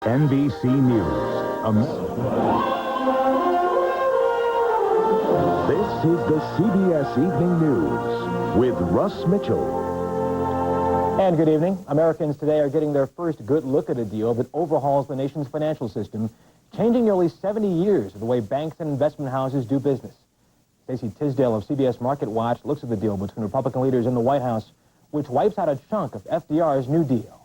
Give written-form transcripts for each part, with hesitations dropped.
NBC News. This is the CBS Evening News with Russ Mitchell. And good evening. Americans today are getting their first good look at a deal that overhauls the nation's financial system, changing nearly 70 years of the way banks and investment houses do business. Stacey Tisdale of CBS Market Watch looks at the deal between Republican leaders in the White House, which wipes out a chunk of FDR's New Deal.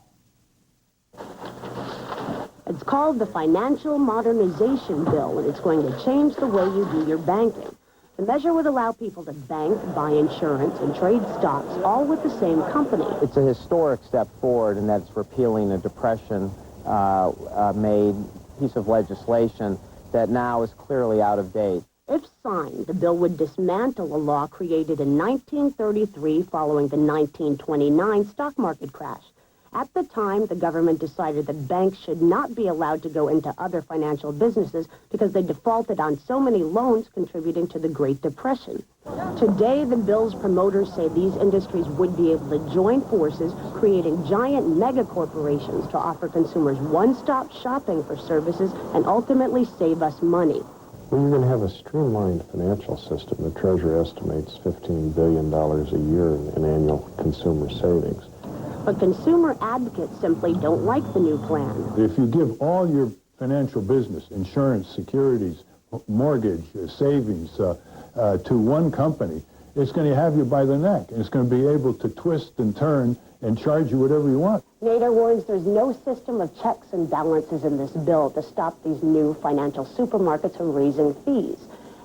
It's called the Financial Modernization Bill, and it's going to change the way you do your banking. The measure would allow people to bank, buy insurance, and trade stocks, all with the same company. It's a historic step forward, and that's repealing a Depression-made piece of legislation that now is clearly out of date. If signed, the bill would dismantle a law created in 1933 following the 1929 stock market crash. At the time, the government decided that banks should not be allowed to go into other financial businesses because they defaulted on so many loans contributing to the Great Depression. Today, the bill's promoters say these industries would be able to join forces, creating giant mega corporations to offer consumers one-stop shopping for services and ultimately save us money. Well, you're going to have a streamlined financial system. The Treasury estimates $15 billion a year in annual consumer savings. But consumer advocates simply don't like the new plan. If you give all your financial business, insurance, securities, mortgage, savings, to one company, it's going to have you by the neck. And it's going to be able to twist and turn and charge you whatever you want. Nader warns there's no system of checks and balances in this bill to stop these new financial supermarkets from raising fees.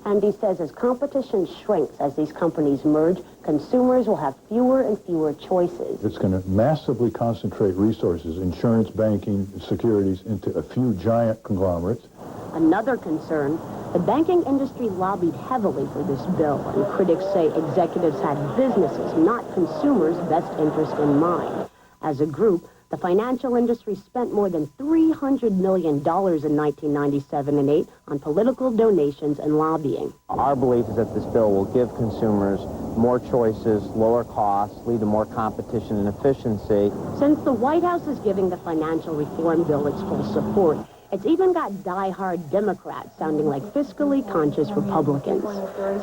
And he says as competition shrinks as these companies merge, consumers will have fewer and fewer choices. It's going to massively concentrate resources, insurance, banking, securities, into a few giant conglomerates. Another concern, the banking industry lobbied heavily for this bill, and critics say executives had businesses, not consumers' best interest in mind. As a group, the financial industry spent more than $300 million in 1997 and 8 on political donations and lobbying. Our belief is that this bill will give consumers more choices, lower costs, lead to more competition and efficiency. Since the White House is giving the financial reform bill its full support, it's even got die-hard Democrats sounding like fiscally conscious Republicans.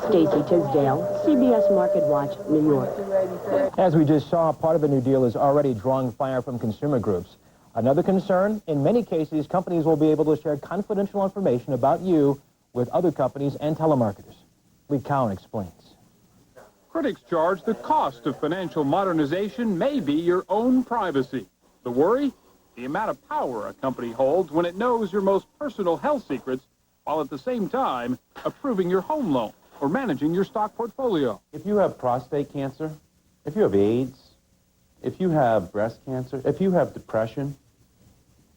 Stacey Tisdale, CBS Market Watch, New York. As we just saw, part of the New Deal is already drawing fire from consumer groups. Another concern, in many cases, companies will be able to share confidential information about you with other companies and telemarketers. Lee Cowan explains. Critics charge the cost of financial modernization may be your own privacy. The worry? The amount of power a company holds when it knows your most personal health secrets, while at the same time approving your home loan or managing your stock portfolio. If you have prostate cancer, if you have AIDS, if you have breast cancer, if you have depression,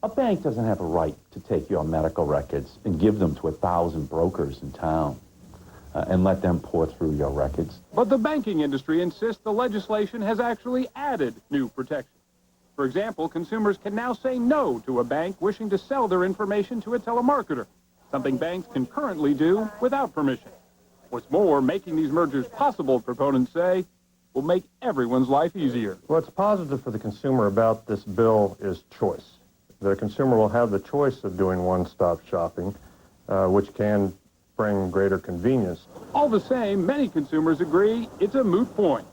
a bank doesn't have a right to take your medical records and give them to 1,000 brokers in town and let them pour through your records. But the banking industry insists the legislation has actually added new protections. For example, consumers can now say no to a bank wishing to sell their information to a telemarketer, something banks can currently do without permission. What's more, making these mergers possible, proponents say, will make everyone's life easier. What's positive for the consumer about this bill is choice. The consumer will have the choice of doing one-stop shopping, which can bring greater convenience. All the same, many consumers agree it's a moot point.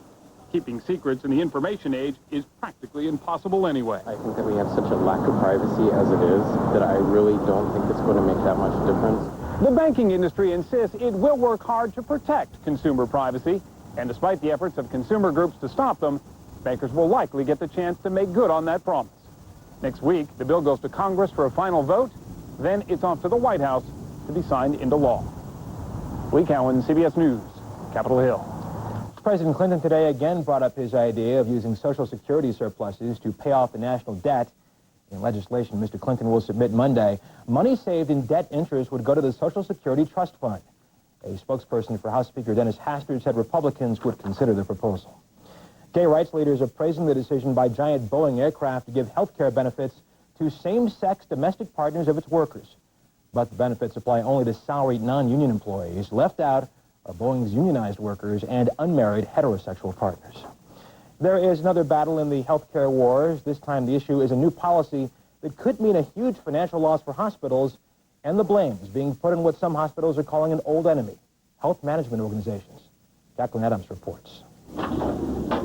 Keeping secrets in the information age is practically impossible anyway. I think that we have such a lack of privacy as it is that I really don't think it's going to make that much difference. The banking industry insists it will work hard to protect consumer privacy, and despite the efforts of consumer groups to stop them, bankers will likely get the chance to make good on that promise. Next week, the bill goes to Congress for a final vote, then it's off to the White House to be signed into law. Lee Cowan, CBS News, Capitol Hill. President Clinton today again brought up his idea of using Social Security surpluses to pay off the national debt. In legislation Mr. Clinton will submit Monday, money saved in debt interest would go to the Social Security Trust Fund. A spokesperson for House Speaker Dennis Hastert said Republicans would consider the proposal. Gay rights leaders are praising the decision by giant Boeing aircraft to give health care benefits to same-sex domestic partners of its workers. But the benefits apply only to salaried non-union employees. Left out are Boeing's unionized workers and unmarried heterosexual partners. There is another battle in the healthcare wars. This time the issue is a new policy that could mean a huge financial loss for hospitals, and the blame is being put on what some hospitals are calling an old enemy, health management organizations. Jacqueline Adams reports.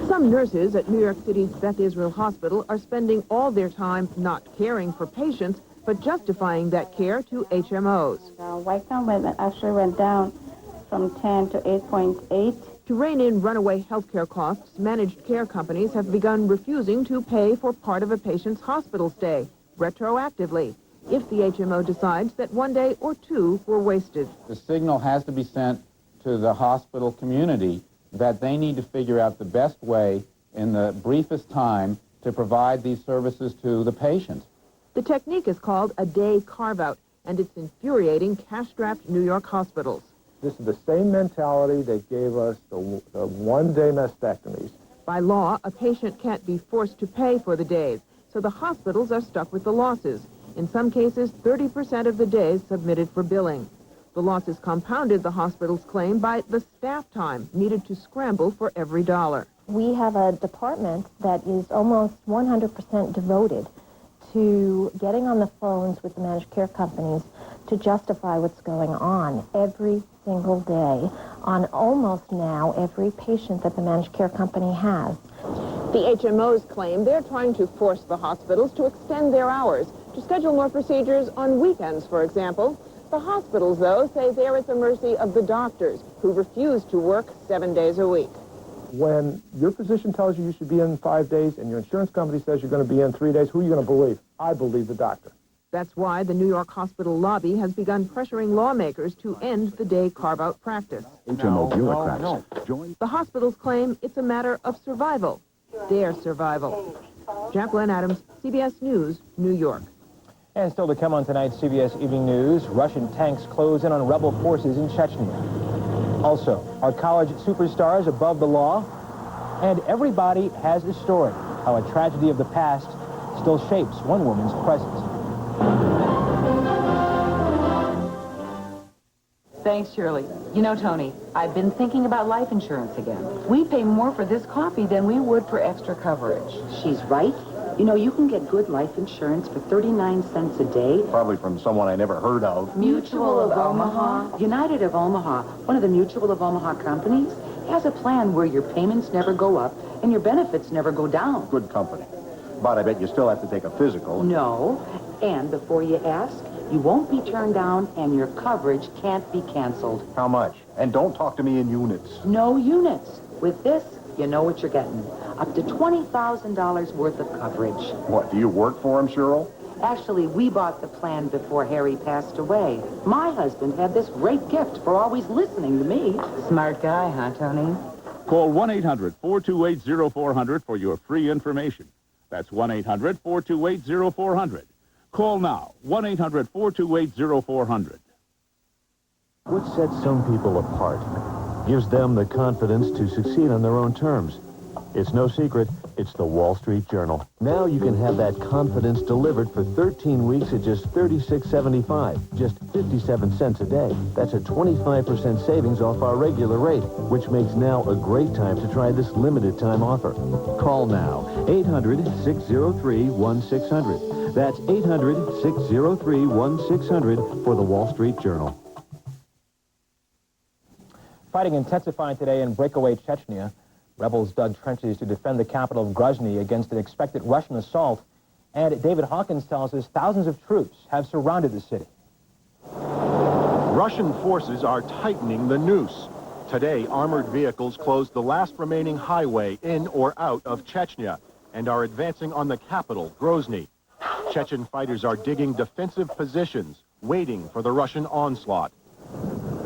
Some nurses at New York City's Beth Israel Hospital are spending all their time not caring for patients, but justifying that care to HMOs. White count actually went down from 10 to 8.8. To rein in runaway healthcare costs, managed care companies have begun refusing to pay for part of a patient's hospital stay, retroactively, if the HMO decides that one day or two were wasted. The signal has to be sent to the hospital community that they need to figure out the best way in the briefest time to provide these services to the patient. The technique is called a day carve-out, and it's infuriating cash-strapped New York hospitals. This is the same mentality that gave us the one-day mastectomies. By law, a patient can't be forced to pay for the days, so the hospitals are stuck with the losses. In some cases, 30% of the days submitted for billing. The losses compounded the hospital's claim by the staff time needed to scramble for every dollar. We have a department that is almost 100% devoted to getting on the phones with the managed care companies to justify what's going on every single day on almost now every patient that the managed care company has. The HMOs claim they're trying to force the hospitals to extend their hours, to schedule more procedures on weekends, for example. The hospitals, though, say they're at the mercy of the doctors, who refuse to work 7 days a week. When your physician tells you should be in 5 days and your insurance company says you're going to be in 3 days, who are you going to believe? I believe the doctor. That's why the New York hospital lobby has begun pressuring lawmakers to end the day carve-out practice. HMO bureaucrats join. The hospitals claim it's a matter of survival, their survival. Jacqueline Adams, CBS News, New York. And still to come on tonight's CBS Evening News, Russian tanks close in on rebel forces in Chechnya. Also, are college superstars above the law? And everybody has a story, how a tragedy of the past still shapes one woman's present. Thanks, Shirley. You know, Tony, I've been thinking about life insurance again. We pay more for this coffee than we would for extra coverage. She's right. You know, you can get good life insurance for 39 cents a day. Probably from someone I never heard of. Mutual of Omaha. United of Omaha, one of the Mutual of Omaha companies, has a plan where your payments never go up and your benefits never go down. Good company. But I bet you still have to take a physical. No. And before you ask, you won't be turned down and your coverage can't be canceled. How much? And don't talk to me in units. No units. With this, you know what you're getting. Up to $20,000 worth of coverage. What, do you work for him, Cheryl? Actually, we bought the plan before Harry passed away. My husband had this great gift for always listening to me. Smart guy, huh, Tony? Call 1-800-428-0400 for your free information. That's 1-800-428-0400. Call now, 1-800-428-0400. What sets some people apart gives them the confidence to succeed on their own terms. It's no secret, it's the Wall Street Journal. Now you can have that confidence delivered for 13 weeks at just $36.75, just 57 cents a day. That's a 25% savings off our regular rate, which makes now a great time to try this limited time offer. Call now, 800-603-1600. That's 800-603-1600 for the Wall Street Journal. Fighting intensifying today in breakaway Chechnya. Rebels dug trenches to defend the capital of Grozny against an expected Russian assault. And David Hawkins tells us thousands of troops have surrounded the city. Russian forces are tightening the noose. Today, armored vehicles closed the last remaining highway in or out of Chechnya and are advancing on the capital, Grozny. Chechen fighters are digging defensive positions, waiting for the Russian onslaught.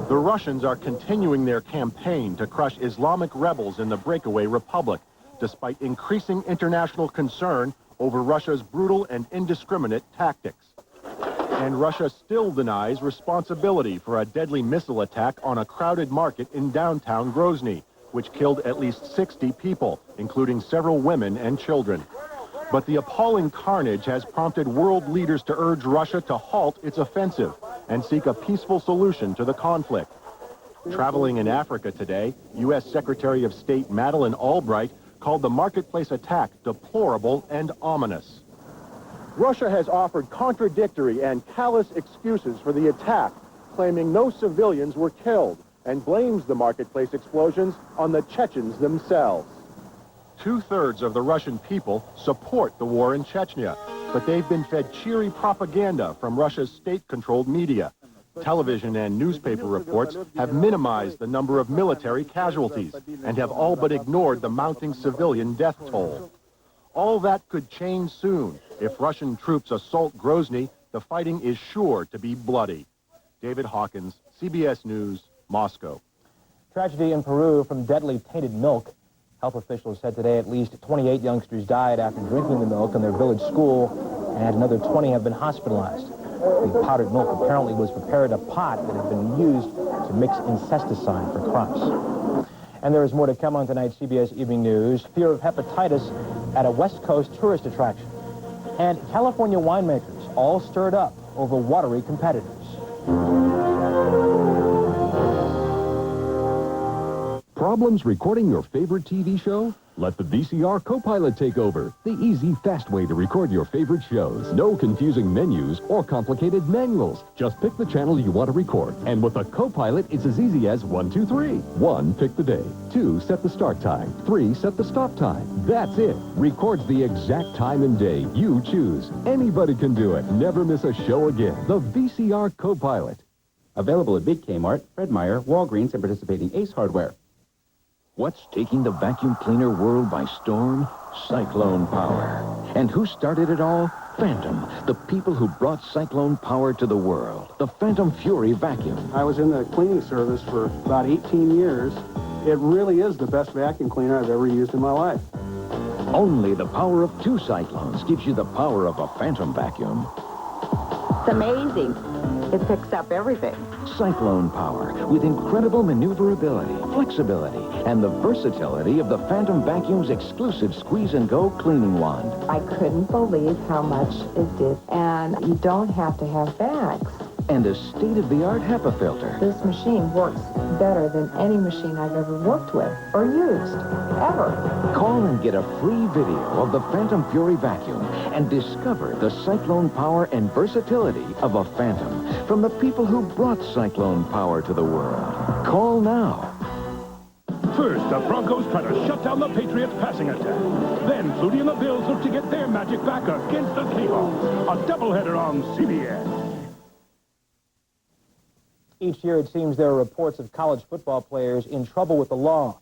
The Russians are continuing their campaign to crush Islamic rebels in the breakaway republic, despite increasing international concern over Russia's brutal and indiscriminate tactics. And Russia still denies responsibility for a deadly missile attack on a crowded market in downtown Grozny, which killed at least 60 people, including several women and children. But the appalling carnage has prompted world leaders to urge Russia to halt its offensive and seek a peaceful solution to the conflict. Traveling in Africa today, U.S. Secretary of State Madeleine Albright called the marketplace attack deplorable and ominous. Russia has offered contradictory and callous excuses for the attack, claiming no civilians were killed, and blames the marketplace explosions on the Chechens themselves. 2/3 of the Russian people support the war in Chechnya, but they've been fed cheery propaganda from Russia's state-controlled media. Television and newspaper reports have minimized the number of military casualties and have all but ignored the mounting civilian death toll. All that could change soon. If Russian troops assault Grozny, the fighting is sure to be bloody. David Hawkins, CBS News, Moscow. Tragedy in Peru from deadly tainted milk. Health officials said today at least 28 youngsters died after drinking the milk in their village school, and another 20 have been hospitalized. The powdered milk apparently was prepared in a pot that had been used to mix insecticide for crops. And there is more to come on tonight's CBS Evening News. Fear of hepatitis at a West Coast tourist attraction. And California winemakers all stirred up over watery competitors. Problems recording your favorite TV show? Let the VCR Copilot take over. The easy, fast way to record your favorite shows. No confusing menus or complicated manuals. Just pick the channel you want to record. And with a Copilot, it's as easy as 1, 2, 3. 1, pick the day. 2, set the start time. 3, set the stop time. That's it. Records the exact time and day you choose. Anybody can do it. Never miss a show again. The VCR Copilot. Available at Big Kmart, Fred Meyer, Walgreens, and participating Ace Hardware. What's taking the vacuum cleaner world by storm? Cyclone power. And who started it all? Phantom, the people who brought cyclone power to the world. The Phantom Fury vacuum. I was in the cleaning service for about 18 years. It really is the best vacuum cleaner I've ever used in my life. Only the power of 2 cyclones gives you the power of a Phantom vacuum. It's amazing. It picks up everything. Cyclone power with incredible maneuverability, flexibility, and the versatility of the Phantom Vacuum's exclusive squeeze-and-go cleaning wand. I couldn't believe how much it did. And you don't have to have bags. And a state-of-the-art HEPA filter. This machine works better than any machine I've ever worked with or used, ever. Call and get a free video of the Phantom Fury vacuum and discover the cyclone power and versatility of a Phantom from the people who brought cyclone power to the world. Call now. First, the Broncos try to shut down the Patriots' passing attack. Then, Flutie and the Bills look to get their magic back against the Seahawks. A doubleheader on CBS. Each year, it seems there are reports of college football players in trouble with the law.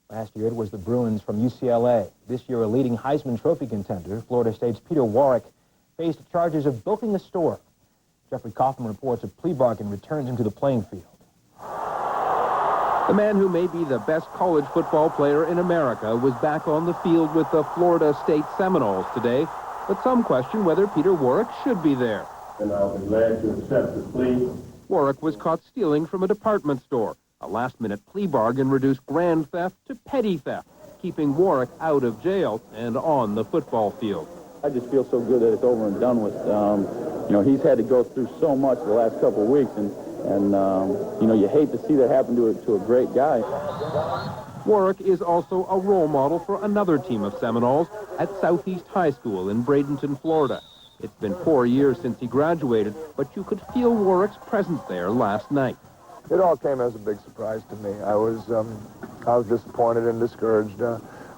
Last year, it was the Bruins from UCLA. This year, a leading Heisman Trophy contender, Florida State's Peter Warrick, faced charges of bilking a store. Jeffrey Kaufman reports a plea bargain returns him to the playing field. The man who may be the best college football player in America was back on the field with the Florida State Seminoles today, but some question whether Peter Warrick should be there. And I'll be glad to accept the plea. Warrick was caught stealing from a department store. A last-minute plea bargain reduced grand theft to petty theft, keeping Warrick out of jail and on the football field. I just feel so good that it's over and done with. You know, he's had to go through so much the last couple of weeks, and you know, you hate to see that happen to a great guy. Warrick is also a role model for another team of Seminoles at Southeast High School in Bradenton, Florida. It's been 4 years since he graduated, but you could feel Warrick's presence there last night. It all came as a big surprise to me. I was disappointed and discouraged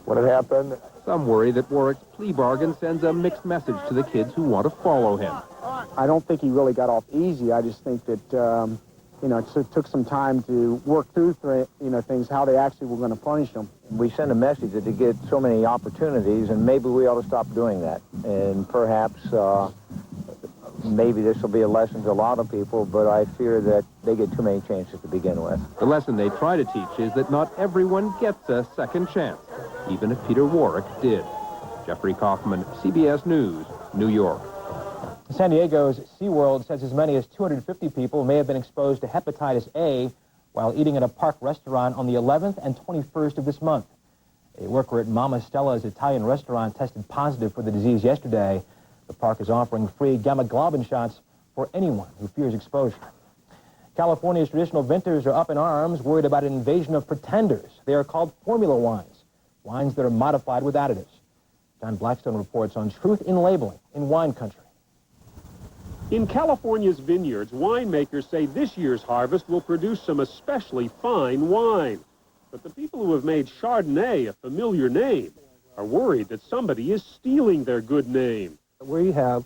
when it happened. Some worry that Warrick's plea bargain sends a mixed message to the kids who want to follow him. I don't think he really got off easy. I just think that, you know, it took some time to work through, things, how they actually were going to punish him. We send a message that they get so many opportunities, and maybe we ought to stop doing that. And perhaps maybe this will be a lesson to a lot of people, but I fear that they get too many chances to begin with. The lesson they try to teach is that not everyone gets a second chance, even if Peter Warrick did. Jeffrey Kaufman, CBS News, New York. San Diego's SeaWorld says as many as 250 people may have been exposed to hepatitis A while eating at a park restaurant on the 11th and 21st of this month. A worker at Mama Stella's Italian restaurant tested positive for the disease yesterday. The park is offering free gamma globin shots for anyone who fears exposure. California's traditional vintners are up in arms, worried about an invasion of pretenders. They are called formula wines, wines that are modified with additives. John Blackstone reports on truth in labeling in wine country. In California's vineyards, winemakers say this year's harvest will produce some especially fine wine. But the people who have made Chardonnay a familiar name are worried that somebody is stealing their good name. We have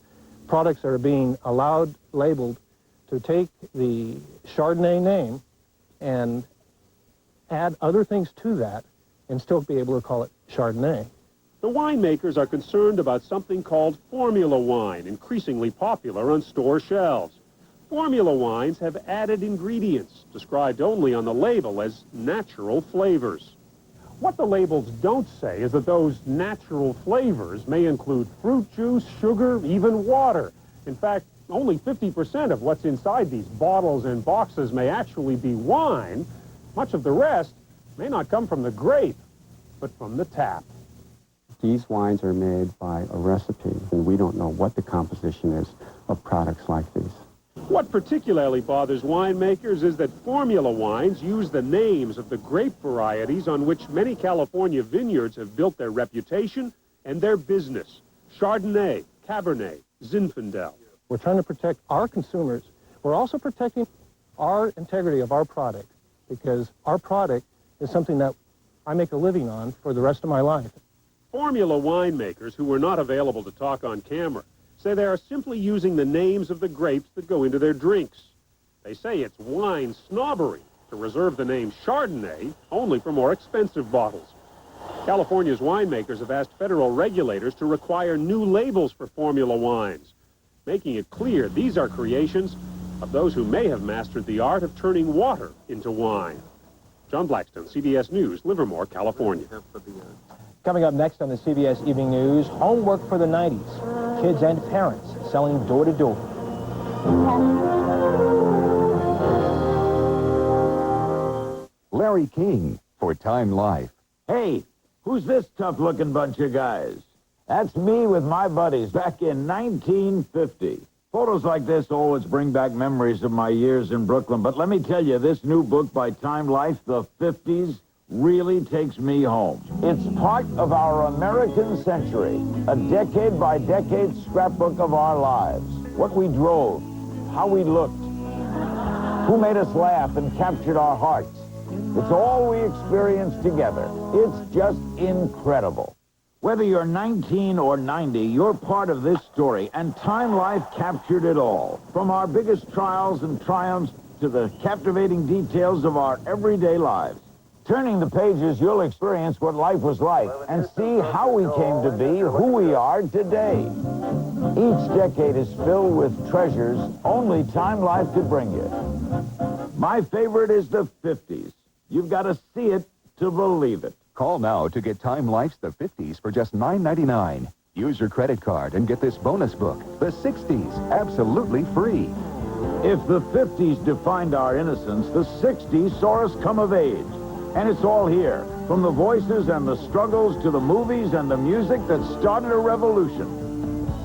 products that are being allowed, labeled, to take the Chardonnay name and add other things to that and still be able to call it Chardonnay. The winemakers are concerned about something called formula wine, increasingly popular on store shelves. Formula wines have added ingredients, described only on the label as natural flavors. What the labels don't say is that those natural flavors may include fruit juice, sugar, even water. In fact, only 50% of what's inside these bottles and boxes may actually be wine. Much of the rest may not come from the grape, but from the tap. These wines are made by a recipe, and we don't know what the composition is of products like these. What particularly bothers winemakers is that formula wines use the names of the grape varieties on which many California vineyards have built their reputation and their business. Chardonnay, Cabernet, Zinfandel. We're trying to protect our consumers. We're also protecting our integrity of our product, because our product is something that I make a living on for the rest of my life. Formula winemakers, who were not available to talk on camera, say they are simply using the names of the grapes that go into their drinks. They say it's wine snobbery to reserve the name Chardonnay only for more expensive bottles. California's winemakers have asked federal regulators to require new labels for formula wines, making it clear these are creations of those who may have mastered the art of turning water into wine. John Blackstone, CBS News, Livermore, California. Coming up next on the CBS Evening News, homework for the 90s. Kids and parents selling door-to-door. Larry King for Time Life. Hey, who's this tough-looking bunch of guys? That's me with my buddies back in 1950. Photos like this always bring back memories of my years in Brooklyn, but let me tell you, this new book by Time Life, The 50s, really takes me home. It's part of our American century, a decade-by-decade scrapbook of our lives. What we drove, how we looked, who made us laugh and captured our hearts. It's all we experienced together. It's just incredible. Whether you're 19 or 90, you're part of this story, and Time Life captured it all. From our biggest trials and triumphs to the captivating details of our everyday lives. Turning the pages, you'll experience what life was like and see how we came to be who we are today. Each decade is filled with treasures only Time Life could bring you. My favorite is the 50s. You've got to see it to believe it. Call now to get Time Life's The 50s for just $9.99. Use your credit card and get this bonus book, The 60s, absolutely free. If the 50s defined our innocence, the 60s saw us come of age. And it's all here, from the voices and the struggles to the movies and the music that started a revolution.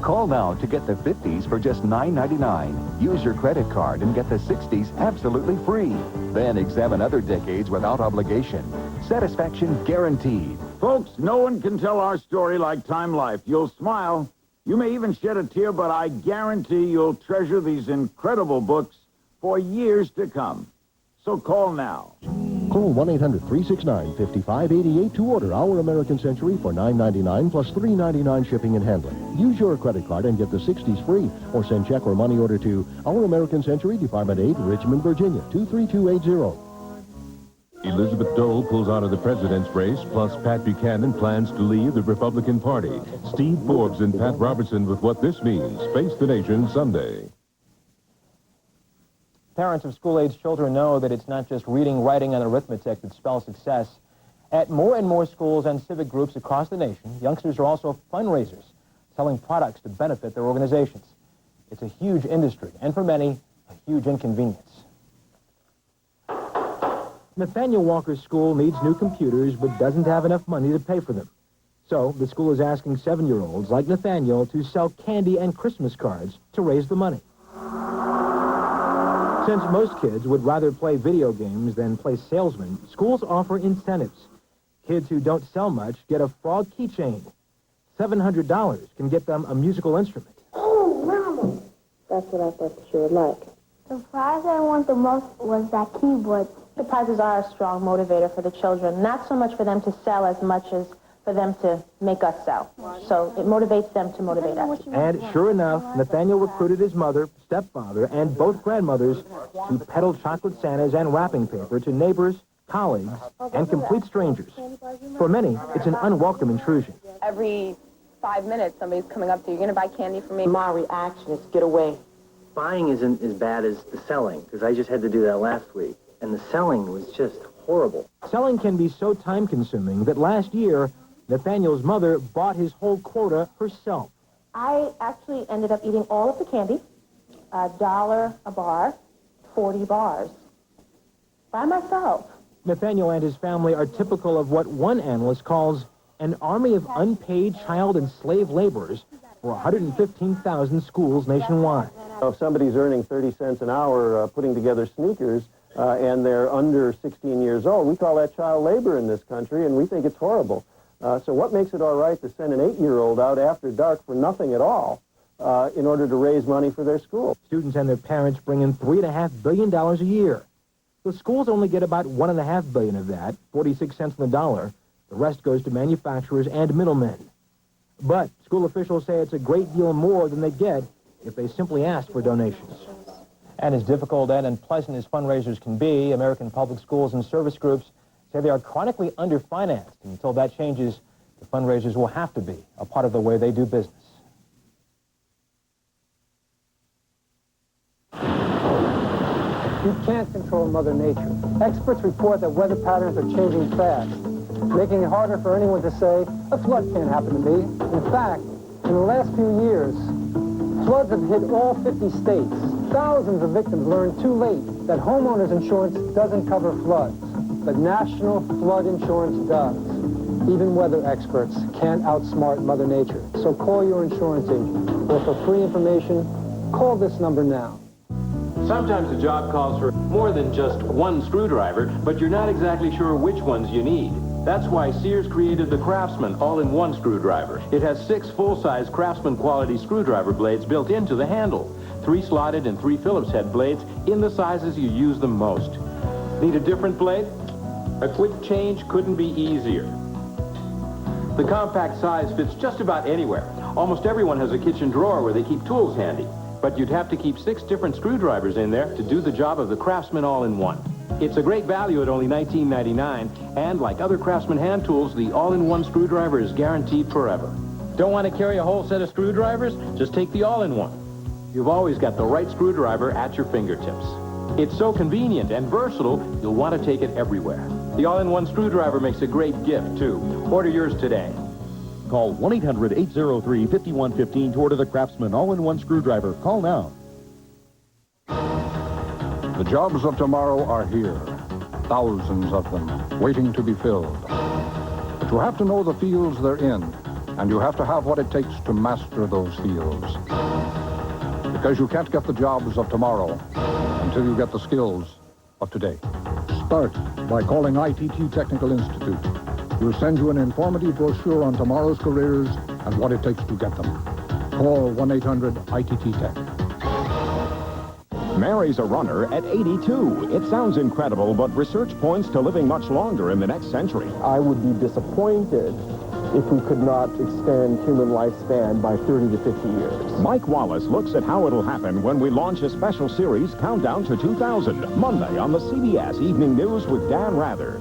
Call now to get the 50s for just $9.99. Use your credit card and get the 60s absolutely free. Then examine other decades without obligation. Satisfaction guaranteed. Folks, no one can tell our story like Time Life. You'll smile. You may even shed a tear, but I guarantee you'll treasure these incredible books for years to come. So call now. Call 1-800-369-5588 to order Our American Century for $9.99 plus $3.99 shipping and handling. Use your credit card and get the 60s free, or send check or money order to Our American Century, Department 8, Richmond, Virginia, 23280. Elizabeth Dole pulls out of the president's race, plus Pat Buchanan plans to leave the Republican Party. Steve Forbes and Pat Robertson with what this means. Face the Nation Sunday. Parents of school-age children know that it's not just reading, writing, and arithmetic that spell success. At more and more schools and civic groups across the nation, youngsters are also fundraisers, selling products to benefit their organizations. It's a huge industry, and for many, a huge inconvenience. Nathaniel Walker's school needs new computers, but doesn't have enough money to pay for them. So the school is asking 7-year-olds like Nathaniel to sell candy and Christmas cards to raise the money. Since most kids would rather play video games than play salesman, schools offer incentives. Kids who don't sell much get a frog keychain. $700 can get them a musical instrument. Oh, Mama, That's what I thought she would like. The prize I want the most was that keyboard. The prizes are a strong motivator for the children, not so much for them to sell as much as for them to make us sell. So it motivates them to motivate us. And sure enough, Nathaniel recruited his mother, stepfather, and both grandmothers to peddle chocolate Santas and wrapping paper to neighbors, colleagues, and complete strangers. For many, it's an unwelcome intrusion. Every 5 minutes, somebody's coming up to you, "You're going to buy candy for me?" My reaction is get away. Buying isn't as bad as the selling, because I just had to do that last week. And the selling was just horrible. Selling can be so time-consuming that last year, Nathaniel's mother bought his whole quota herself. I actually ended up eating all of the candy, $1 a bar, 40 bars, by myself. Nathaniel and his family are typical of what one analyst calls an army of unpaid child and slave laborers for 115,000 schools nationwide. If somebody's earning 30 cents an hour putting together sneakers and they're under 16 years old, we call that child labor in this country, and we think it's horrible. So what makes it all right to send an 8-year-old out after dark for nothing at all in order to raise money for their school? Students and their parents bring in $3.5 billion a year. The schools only get about $1.5 billion of that, 46 cents on the dollar. The rest goes to manufacturers and middlemen. But school officials say it's a great deal more than they get if they simply ask for donations. And as difficult and unpleasant as fundraisers can be, American public schools and service groups say they are chronically underfinanced. And until that changes, the fundraisers will have to be a part of the way they do business. You can't control Mother Nature. Experts report that weather patterns are changing fast, making it harder for anyone to say, a flood can't happen to me. In fact, in the last few years, floods have hit all 50 states. Thousands of victims learned too late that homeowners insurance doesn't cover floods, but National Flood Insurance does. Even weather experts can't outsmart Mother Nature. So call your insurance agent, or for free information, call this number now. Sometimes a job calls for more than just one screwdriver, but you're not exactly sure which ones you need. That's why Sears created the Craftsman all-in-one screwdriver. It has 6 full-size Craftsman quality screwdriver blades built into the handle. 3 slotted and 3 Phillips head blades in the sizes you use them most. Need a different blade? A quick change couldn't be easier. The compact size fits just about anywhere. Almost everyone has a kitchen drawer where they keep tools handy. But you'd have to keep 6 different screwdrivers in there to do the job of the Craftsman all-in-one. It's a great value at only $19.99, and like other Craftsman hand tools, the all-in-one screwdriver is guaranteed forever. Don't want to carry a whole set of screwdrivers? Just take the all-in-one. You've always got the right screwdriver at your fingertips. It's so convenient and versatile, you'll want to take it everywhere. The all-in-one screwdriver makes a great gift, too. Order yours today. Call 1-800-803-5115 to order the Craftsman all-in-one screwdriver. Call now. The jobs of tomorrow are here, thousands of them, waiting to be filled. But you have to know the fields they're in, and you have to have what it takes to master those fields. Because you can't get the jobs of tomorrow until you get the skills of today. Start by calling ITT Technical Institute. We'll send you an informative brochure on tomorrow's careers and what it takes to get them. Call 1-800-ITT-TECH. Mary's a runner at 82. It sounds incredible, but research points to living much longer in the next century. I would be disappointed if we could not extend human lifespan by 30 to 50 years. Mike Wallace looks at how it'll happen when we launch a special series, Countdown to 2000, Monday on the CBS Evening News with Dan Rather.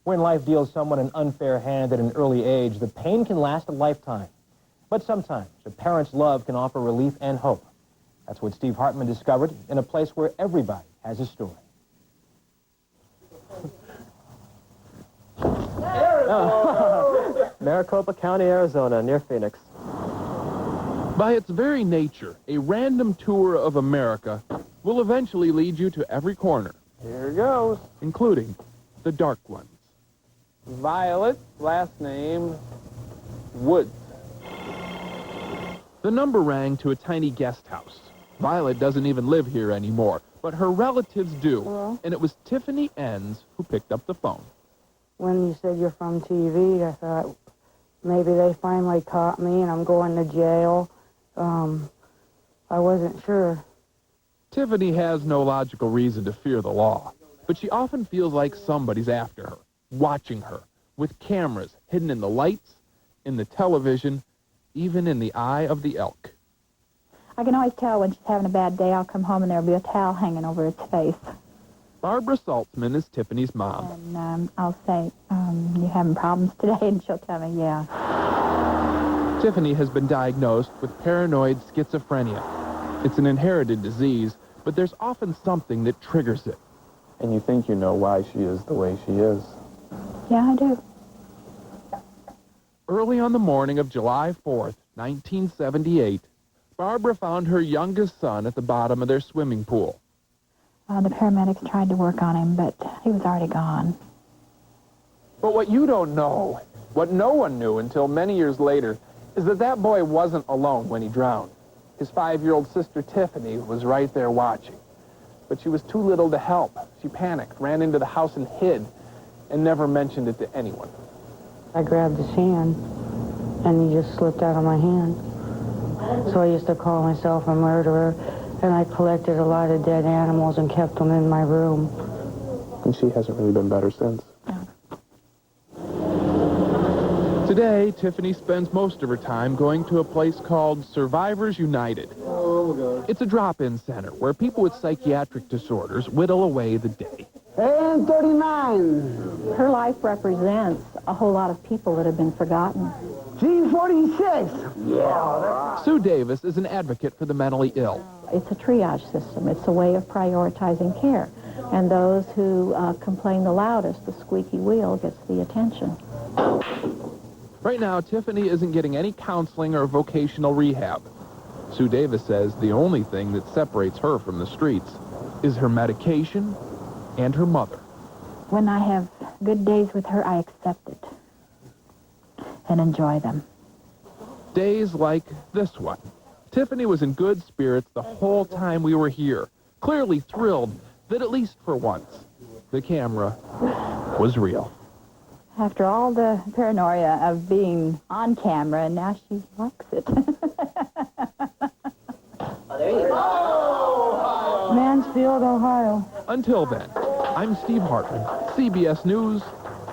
When life deals someone an unfair hand at an early age, the pain can last a lifetime. But sometimes a parent's love can offer relief and hope. That's what Steve Hartman discovered in a place where everybody has a story. Maricopa County, Arizona, near Phoenix. By its very nature, a random tour of America will eventually lead you to every corner. Here goes. Including the dark ones. Violet, last name Woods. The number rang to a tiny guest house. Violet doesn't even live here anymore, but her relatives do. Hello? And it was Tiffany Enns who picked up the phone. When you said you're from TV, I thought maybe they finally caught me and I'm going to jail. I wasn't sure. Tiffany has no logical reason to fear the law, but she often feels like somebody's after her, watching her, with cameras hidden in the lights, in the television, even in the eye of the elk. I can always tell when she's having a bad day. I'll come home and there'll be a towel hanging over its face. Barbara Saltzman is Tiffany's mom. And I'll say, you having problems today? And she'll tell me, yeah. Tiffany has been diagnosed with paranoid schizophrenia. It's an inherited disease, but there's often something that triggers it. And you think you know why she is the way she is? Yeah, I do. Early on the morning of July 4th, 1978, Barbara found her youngest son at the bottom of their swimming pool. The paramedics tried to work on him, but he was already gone. But what you don't know, what no one knew until many years later, is that that boy wasn't alone when he drowned. His 5-year-old sister Tiffany was right there watching. But she was too little to help. She panicked, ran into the house and hid, and never mentioned it to anyone. I grabbed his hand, and he just slipped out of my hand. So I used to call myself a murderer, and I collected a lot of dead animals and kept them in my room. And she hasn't really been better since. Today, Tiffany spends most of her time going to a place called Survivors United. It's a drop-in center where people with psychiatric disorders whittle away the day. And 39. Her life represents a whole lot of people that have been forgotten. G46. Yeah. Sue Davis is an advocate for the mentally ill. It's a triage system. It's a way of prioritizing care. And those who complain the loudest, the squeaky wheel, gets the attention. Right now, Tiffany isn't getting any counseling or vocational rehab. Sue Davis says the only thing that separates her from the streets is her medication and her mother. When I have good days with her, I accept it and enjoy them. Days like this one. Tiffany was in good spirits the whole time we were here, clearly thrilled that at least for once, the camera was real. After all the paranoia of being on camera, and now she likes it. There you go. Mansfield, Ohio. Until then, I'm Steve Hartman, CBS News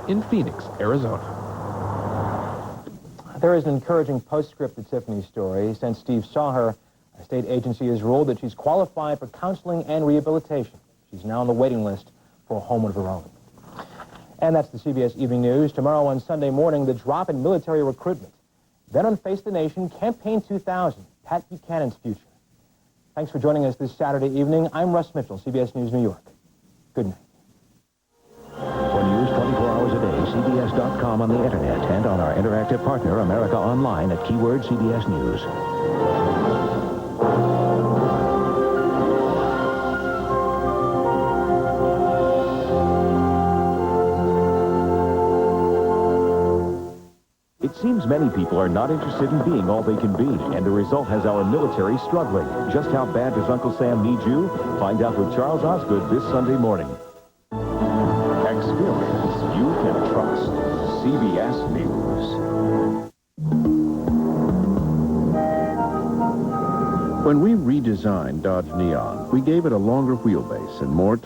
in Phoenix, Arizona. There is an encouraging postscript to Tiffany's story. Since Steve saw her, a state agency has ruled that she's qualified for counseling and rehabilitation. She's now on the waiting list for a home of her own. And that's the CBS Evening News. Tomorrow on Sunday morning, the drop in military recruitment. Then on Face the Nation, Campaign 2000, Pat Buchanan's future. Thanks for joining us this Saturday evening. I'm Russ Mitchell, CBS News, New York. Good night. For news 24 hours a day, CBS.com on the Internet and on our interactive partner, America Online, at keyword CBS News. It seems many people are not interested in being all they can be, and the result has our military struggling. Just how bad does Uncle Sam need you? Find out with Charles Osgood this Sunday morning. Experience you can trust. CBS News. When we redesigned Dodge Neon, we gave it a longer wheelbase and more